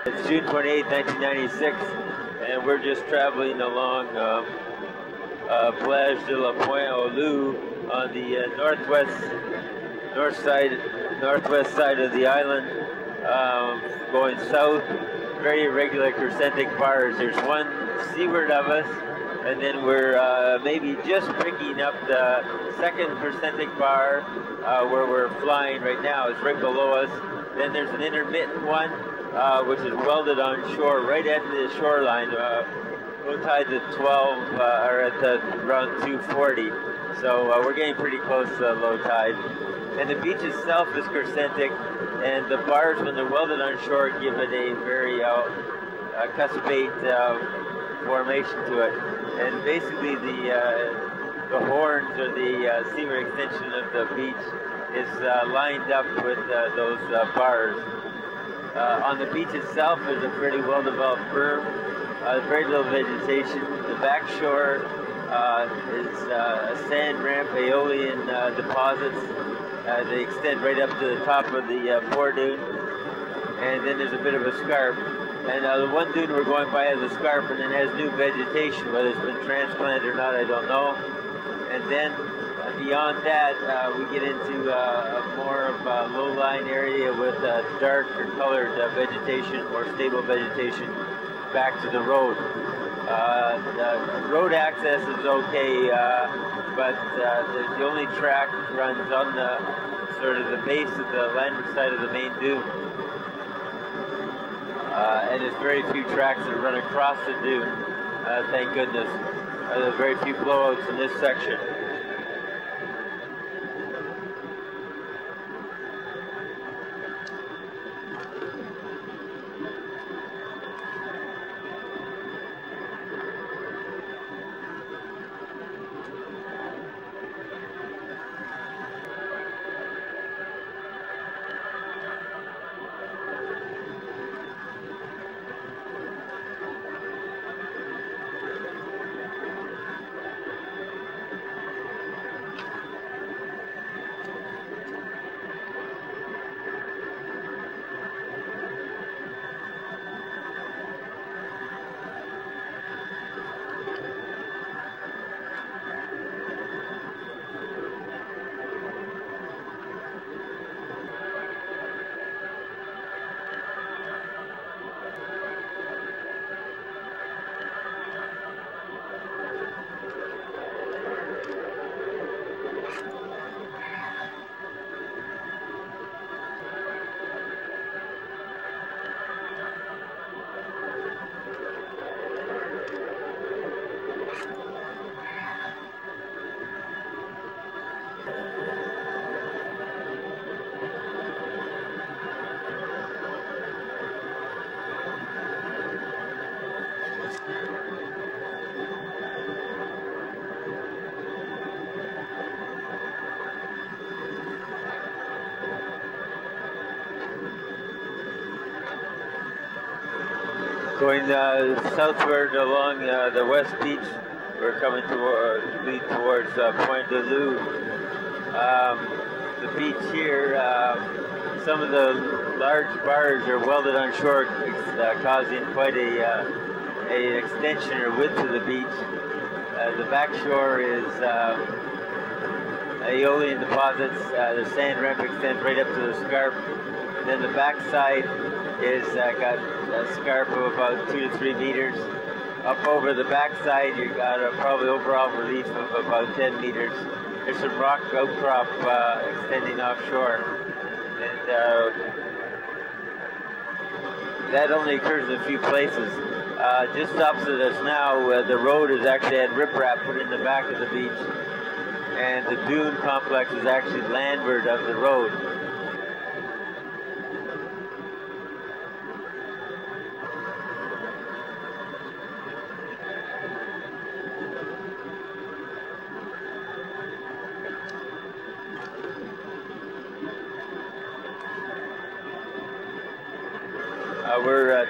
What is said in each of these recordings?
It's June 28, 1996, and we're just traveling along Plage de la Pointe au Loup on the northwest side of the island, going south. Very irregular crescentic bars. There's one seaward of us, and then we're maybe just picking up the second crescentic bar where we're flying right now. It's right below us. Then there's an intermittent one which is welded on shore right at the shoreline. Low tide's at 12 or at around 240. So we're getting pretty close to low tide. And the beach itself is crescentic, and the bars, when they're welded on shore, give it a very cuspate formation to it. And basically the horns, or the seaward extension of the beach, is lined up with those bars. On the beach itself is a pretty well-developed berm, very little vegetation. The back shore is a sand ramp, aeolian deposits. They extend right up to the top of the fore dune, and then there's a bit of a scarp. And the one dune we're going by has a scarp and then has new vegetation. Whether it's been transplanted or not, I don't know. And then beyond that, we get into more of a low-lying area with darker colored vegetation, more stable vegetation back to the road. The road access is okay, but the only track runs on the sort of the base of the landward side of the main dune. And there's very few tracks that run across the dune, thank goodness. There's very few blowouts in this section. Going southward along the west beach, we're coming towards Pointe de Loup. The beach here, some of the large bars are welded on shore, causing quite an extension or width to the beach. The back shore is aeolian deposits. The sand ramp extends right up to the scarp. And then the back side is got a scarp of about 2 to 3 meters. Up over the backside, you got a probably overall relief of about 10 meters. There's some rock outcrop extending offshore, and that only occurs in a few places. Just opposite us now, the road is actually had riprap put in the back of the beach, and the dune complex is actually landward of the road.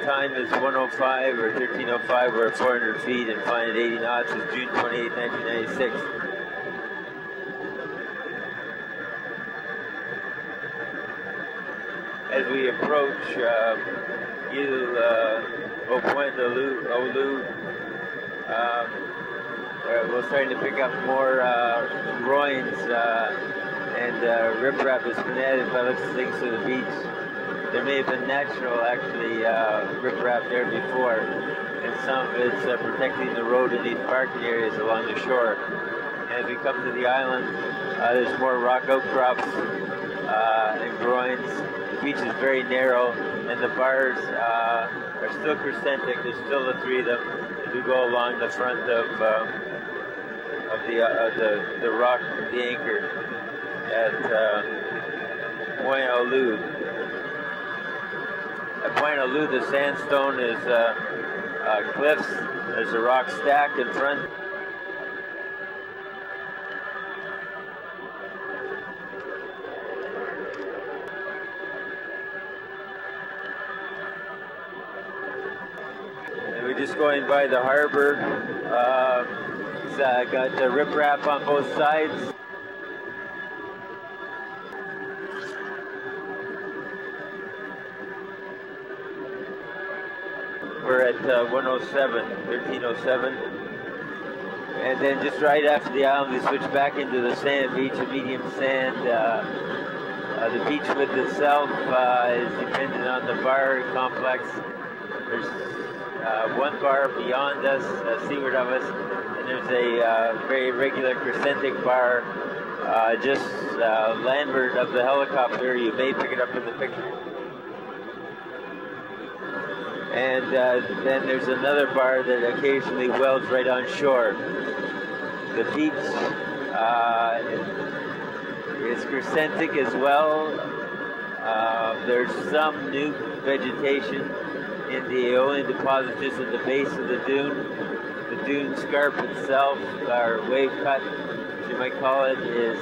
Time is 1:05 or 13:05. We're at 400 feet and flying at 80 knots. It's June 28, 1996. As we approach Îles, au Point de Olu. We're starting to pick up more groins and riprap has been added by the things to the beach. There may have been natural, actually, riprap there before, and some of it's protecting the road in these parking areas along the shore. And as we come to the island, there's more rock outcrops and groins. The beach is very narrow, and the bars are still crescentic. There's still the three of them as we go along the front of the rock, the anchor at Point Olu. At Point Olu, the sandstone is cliffs. There's a rock stack in front. And we're just going by the harbor. It's got riprap on both sides. We're at 1307. And then just right after the island, we switch back into the sand beach, a medium sand. The beach width itself is dependent on the bar complex. There's one bar beyond us, seaward of us, and there's a very regular crescentic bar just landward of the helicopter. You may pick it up in the picture. And then there's another bar that occasionally welds right on shore. The beach is crescentic as well. There's some new vegetation in the Aeolian deposit just at the base of the dune. The dune scarp itself, or wave cut, as you might call it, is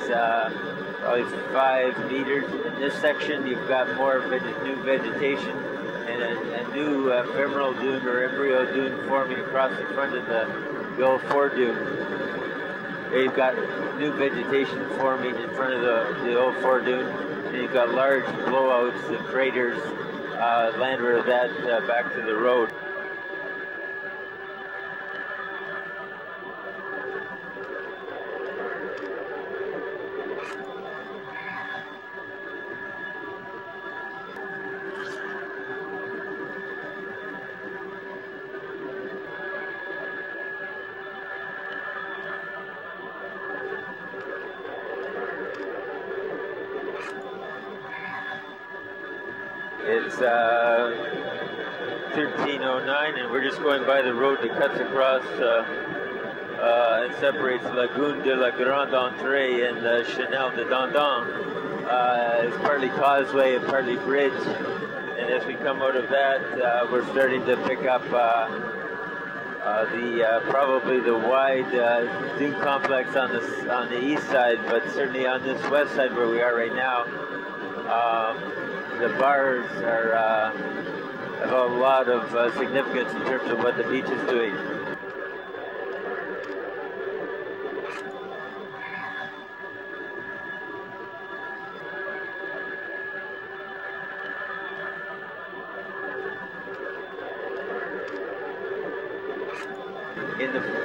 probably 5 meters. In this section, you've got more new vegetation and a new ephemeral dune or embryo dune forming across the front of the old foredune. There you've got new vegetation forming in front of the old foredune, and you've got large blowouts and craters landward of that back to the road. It's 1309, and we're just going by the road that cuts across and separates Lagune de la Grande Entrée and Chanel de Dandon. It's partly causeway and partly bridge, and as we come out of that, we're starting to pick up probably the wide dune complex on the east side, but certainly on this west side where we are right now. The bars have a lot of significance in terms of what the beach is doing.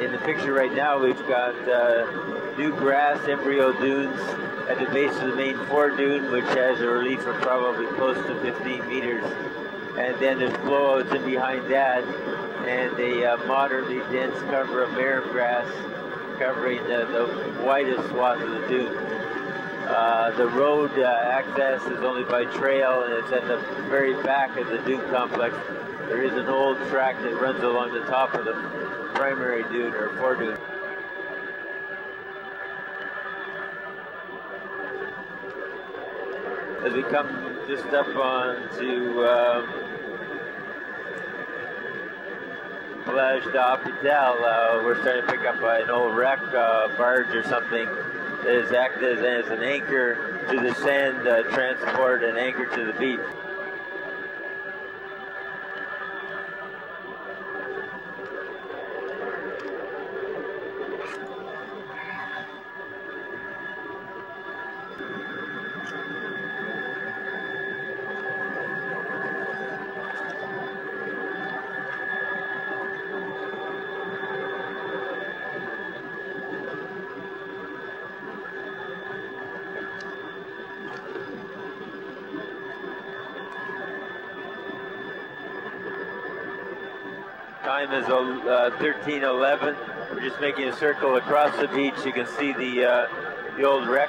In the picture right now, we've got new grass embryo dunes at the base of the main foredune, which has a relief of probably close to 15 meters. And then there's blowouts in behind that, and a moderately dense cover of barren grass covering the widest swath of the dune. The road access is only by trail, and it's at the very back of the dune complex. There is an old track that runs along the top of the primary dune or foredune. As we come just up onto Plage d'Hôpital, we're starting to pick up an old wreck barge or something that has acted as an anchor to the sand transport and anchor to the beach. Time is 13:11. We're just making a circle across the beach. You can see the old wreck.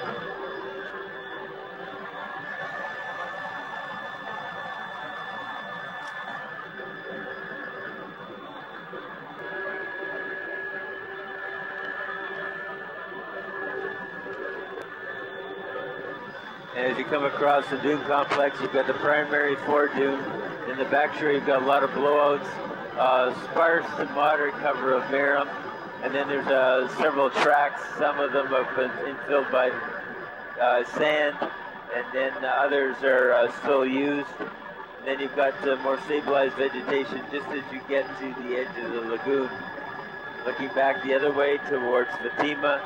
And as you come across the dune complex, you've got the primary foredune. In the back shore, you've got a lot of blowouts, sparse to moderate cover of marum, and then there's several tracks. Some of them have been infilled by sand, and then others are still used. And then you've got more stabilized vegetation just as you get to the edge of the lagoon. Looking back the other way towards Fatima,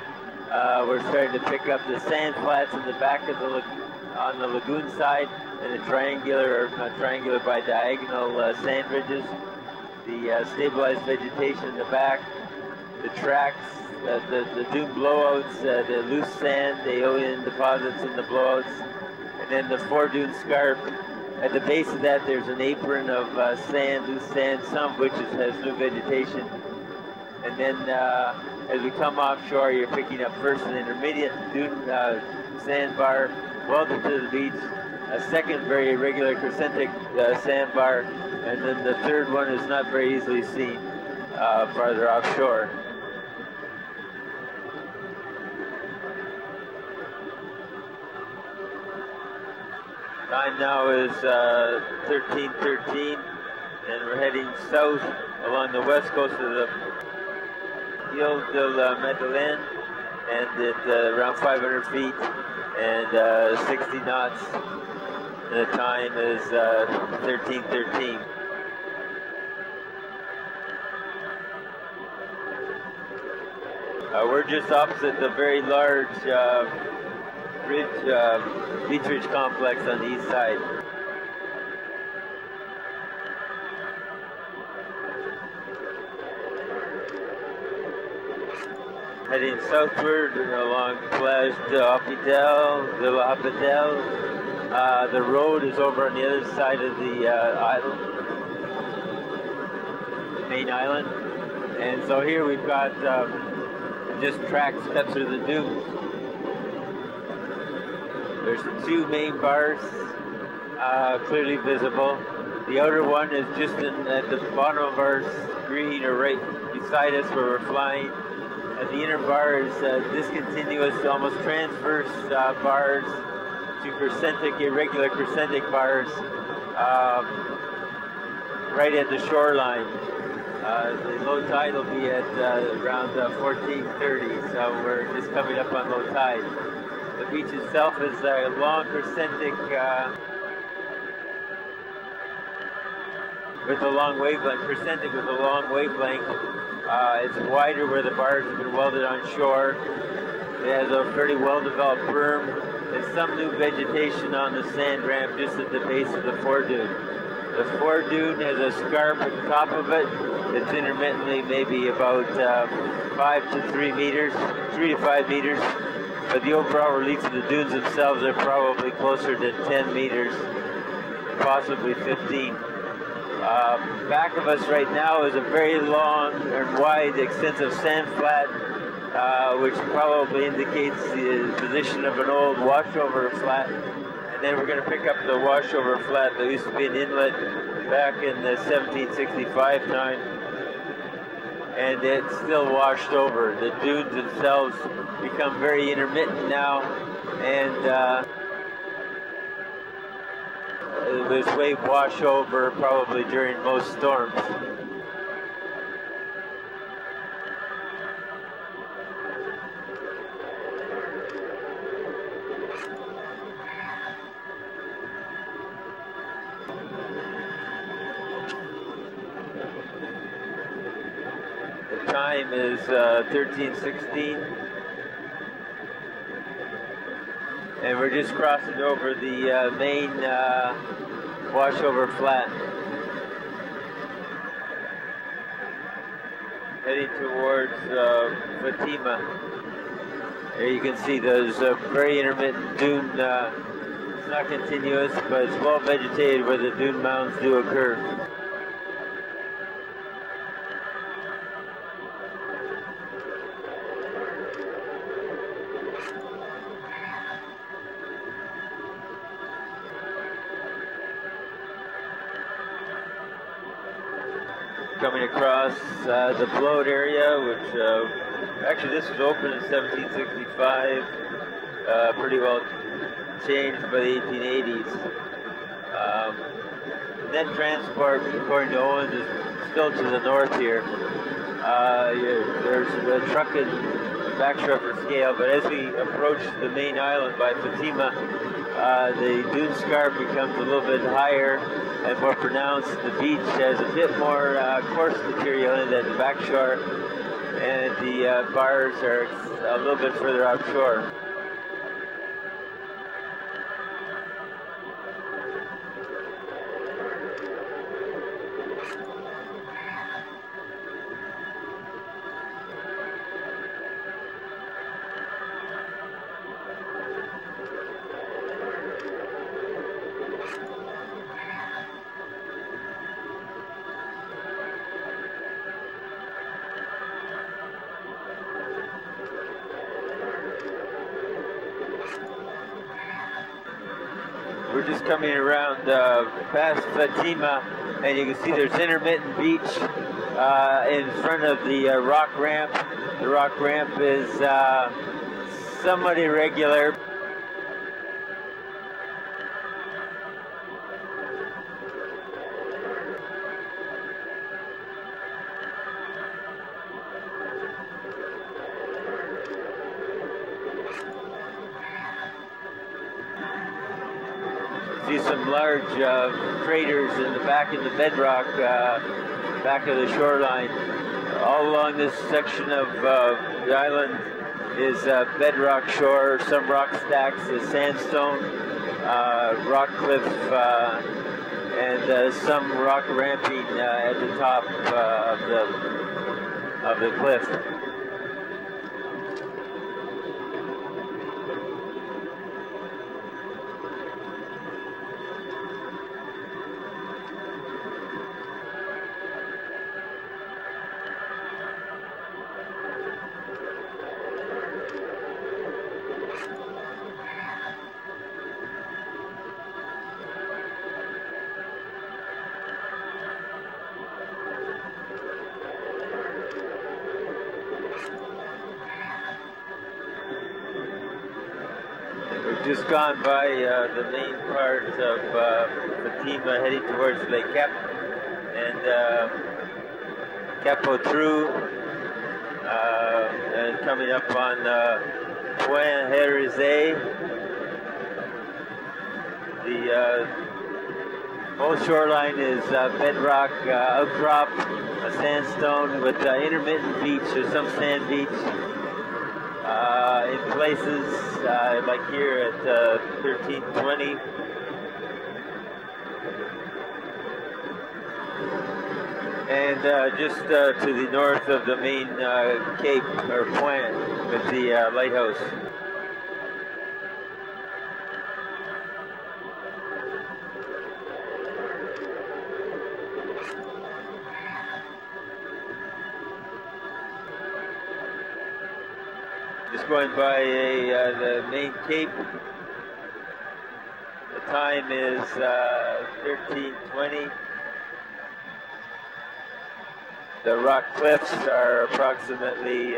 we're starting to pick up the sand flats in the back of the lagoon, on the lagoon side, and the triangular, or not triangular, by diagonal sand ridges. The stabilized vegetation in the back, the tracks, the dune blowouts, the loose sand, the aeolian deposits in the blowouts, and then the foredune scarp. At the base of that, there's an apron of sand, loose sand, some of which has new vegetation. And then as we come offshore, you're picking up first an intermediate dune sandbar welded to the beach, a second very irregular crescentic sandbar, and then the third one is not very easily seen farther offshore. Time now is 13:13, and we're heading south along the west coast of the Îles de la Madeleine, and at around 500 feet and 60 knots, and the time is 13:13. We're just opposite the very large beach ridge complex on the east side. Heading southward along Plage de l'Hôpital, de la Madele. The road is over on the other side of the island, main island. And so here we've got just tracks cut through the dunes. There's two main bars clearly visible. The outer one is just at the bottom of our screen, or right beside us where we're flying. And the inner bar is discontinuous, almost transverse bars to crescentic, irregular crescentic bars right at the shoreline. The low tide will be at around 14:30, so we're just coming up on low tide. The beach itself is a long crescentic with a long wavelength, crescentic with a long wavelength. It's wider where the bars have been welded on shore. It has a fairly well-developed berm and some new vegetation on the sand ramp just at the base of the foredune. The foredune has a scarp at the top of it. It's intermittently maybe about 5 to 3 meters, 3 to 5 meters. But the overall relief of the dunes themselves are probably closer to 10 meters, possibly 15. Back of us right now is a very long and wide, extensive sand flat, which probably indicates the position of an old washover flat. And then we're going to pick up the washover flat that used to be an inlet back in the 1765 time. And it's still washed over. The dunes themselves become very intermittent now, and this wave wash over probably during most storms. The time is 13:16. And we're just crossing over the main washover flat, heading towards Fatima. There you can see there's a very intermittent dune. It's not continuous, but it's well vegetated where the dune mounds do occur. coming across the Bloat area, which actually this was opened in 1765, pretty well changed by the 1880s. Net transport, according to Owens, is still to the north here. There's the truck and backshore for scale, but as we approach the main island by Fatima, the dune scarp becomes a little bit higher and more pronounced. The beach has a bit more coarse material in it at the backshore, and the bars are a little bit further offshore. We're just coming around past Fatima, and you can see there's intermittent beach in front of the rock ramp. The rock ramp is somewhat irregular. See some large craters in the back of the bedrock, back of the shoreline. All along this section of the island is bedrock shore, some rock stacks, a sandstone, rock cliff, and some rock ramping at the top of the cliff. Just gone by the main part of Fatima, heading towards Lake Cap and Capotru, and coming up on Point Herizé. The whole shoreline is bedrock outcrop, a sandstone with intermittent beach. There's some sand beach. In places like here at 1320. And just to the north of the main cape or point with the lighthouse. Just going by the main cape. The time is 13:20. The rock cliffs are approximately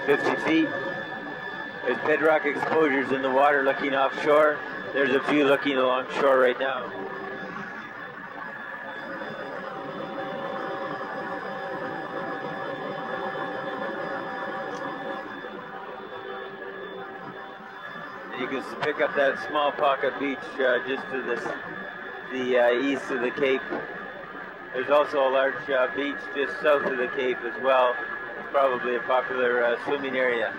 50 feet. There's bedrock exposures in the water looking offshore. There's a few looking along shore right now. You can pick up that small pocket beach just to the east of the cape. There's also a large beach just south of the cape as well. It's probably a popular swimming area.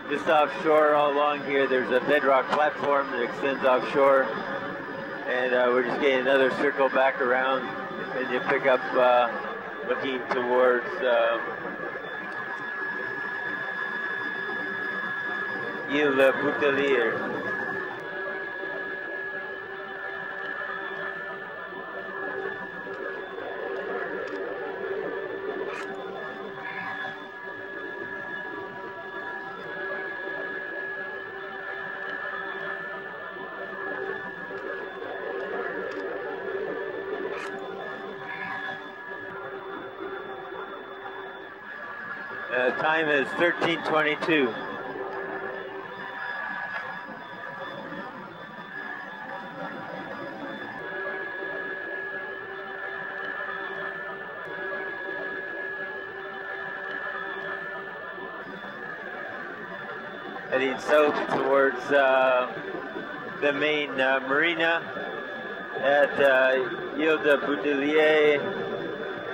Just offshore all along here, there's a bedrock platform that extends offshore. And we're just getting another circle back around, and you pick up looking towards Îles Boutelier. Time is 13:22. Heading south towards the main marina at Îles de Madeleine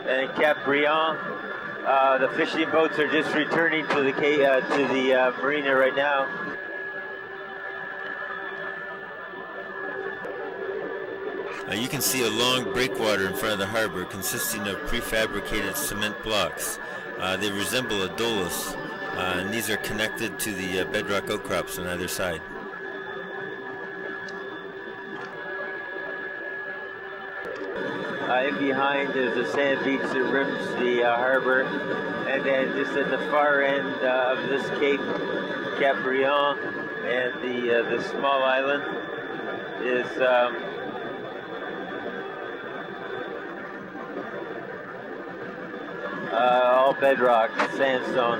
and Cap Brillant. The fishing boats are just returning to the marina right now. You can see a long breakwater in front of the harbor consisting of prefabricated cement blocks. They resemble a dolus, and these are connected to the bedrock outcrops on either side. In behind is the sand beach that rims the harbor, and then just at the far end of this cape, Cap Brillant, and the small island is all bedrock, sandstone,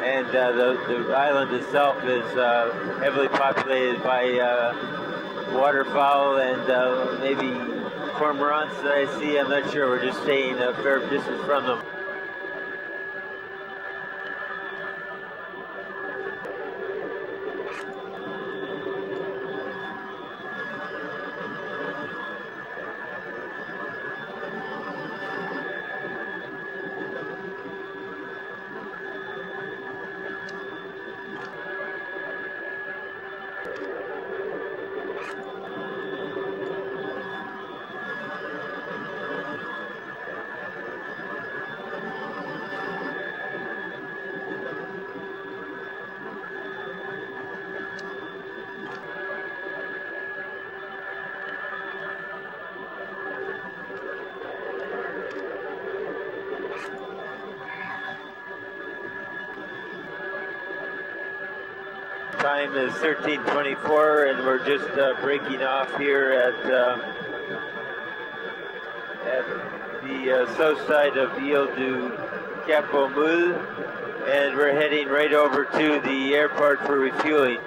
and the island itself is heavily populated by waterfowl and maybe cormorants that I see. I'm not sure. We're just staying a fair distance from them. Time is 13:24, and we're just breaking off here at the south side of Îles du Cap Meules, and we're heading right over to the airport for refueling.